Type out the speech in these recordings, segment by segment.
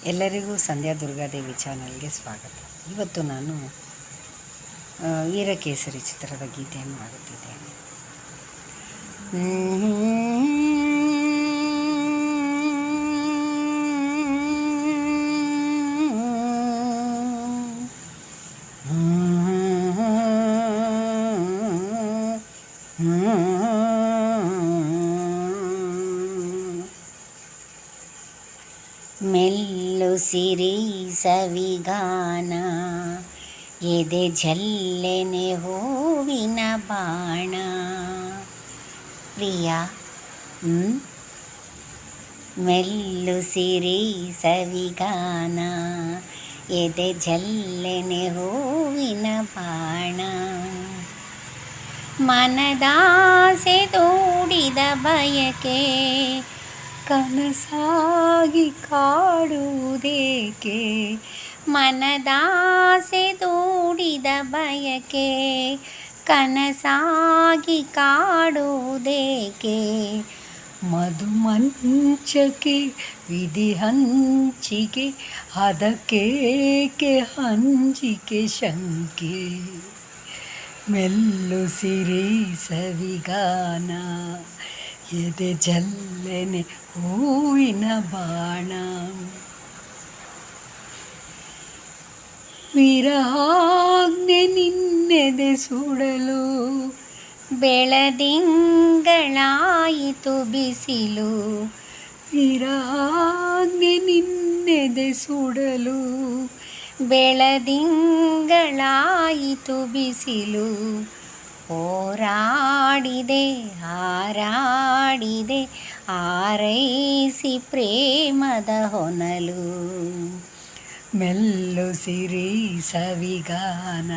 ಎಲ್ಲರಿಗೂ ಸಂಧ್ಯಾ ದುರ್ಗಾದೇವಿ ಚಾನಲ್ಗೆ ಸ್ವಾಗತ. ಇವತ್ತು ನಾನು ವೀರಕೇಸರಿ ಚಿತ್ರದ ಗೀತೆಯನ್ನು ಹಾಡುತ್ತಿದ್ದೇನೆ. ಮೆಲ್ಲುಸಿರಿ ಸವಿಗಾನ, ಎದೆ ಜಲ್ಲೆನೆ ಹೂವಿನ ಬಾಣ. ಪ್ರಿಯ ಮೆಲ್ಲುಸಿರಿ ಸವಿಗಾನ, ಎದೆ ಜಲ್ಲೆನೆ ಹೂವಿನ ಬಾಣ. ಮನದಾಸೆ ತೋಡಿದ ಬಯಕೆ ಕನಸಾಗಿ ಕಾಡುವುದೇಕೆ. ಮನದಾಸೆ ತೋಡಿದ ಬಯಕೆ ಕನಸಾಗಿ ಕಾಡುವುದೇಕೆ. ಮಧುಮಂಚಕ್ಕೆ ವಿಧಿ ಹಂಚಿಕೆ, ಅದಕ್ಕೇಕೆ ಹಂಚಿಕೆ ಶಂಕೆ. ಮೆಲ್ಲುಸಿರಿ ಸವಿಗಾನ, ಎದೆ ಜಲ್ಲೆನೆ ಹೂವಿನ ಬಾಣ. ವಿರಹಾಗ್ನೆ ನಿನ್ನೆದೆ ಸುಡಲು, ಬೆಳದಿಂಗಳಾಯಿತು ಬಿಸಿಲು. ವಿರಹಾಗ್ನೆ ನಿನ್ನೆದೆ ಸುಡಲು, ಬೆಳದಿಂಗಳಾಯಿತು ಬಿಸಿಲು. ಹೋರಾಡಿದೆ ಹಾರಾಡಿದೆ ಆರೈಸಿ ಪ್ರೇಮದ ಹೊನಲು. ಮೆಲ್ಲುಸಿರಿ ಸವಿಗಾನ,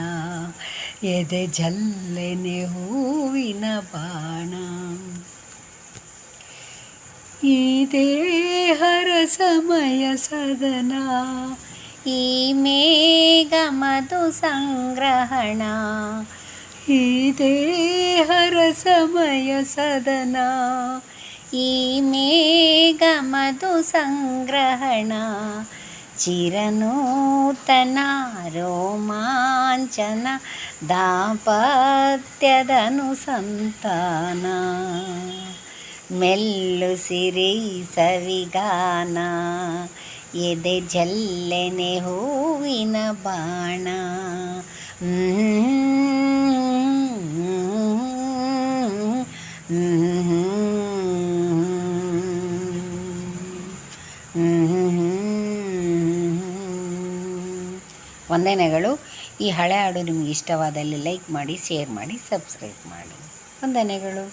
ಎದೆ ಜಲ್ಲೆನೆ ಹೂವಿನ ಬಾಣ. ಈ ದೇಹರ ಸಮಯ ಸದನ, ಈ ಮೇಘ ಮಧು ಸಂಗ್ರಹಣ. ಈ ದೇಹರ ಸಮಯ ಸದನ, ಈ ಮೇಘ ಮಧು ಸಂಗ್ರಹಣ. ಚಿರನೂತನ ರೋಮಾಂಚನ, ದಾಂಪತ್ಯದನುಸಂತಾನ. ಮೆಲ್ಲುಸಿರಿ ಸವಿಗಾನ, ಎದೆ ಜಲ್ಲೆನೆ ಹೂವಿನ ಬಾಣ. ವಂದನೆಗಳು. ಈ ಹಳೆ ಹಾಡು ನಿಮಗೆ ಇಷ್ಟವಾದಲ್ಲಿ ಲೈಕ್ ಮಾಡಿ, ಶೇರ್ ಮಾಡಿ, ಸಬ್ಸ್ಕ್ರೈಬ್ ಮಾಡಿ. ವಂದನೆಗಳು.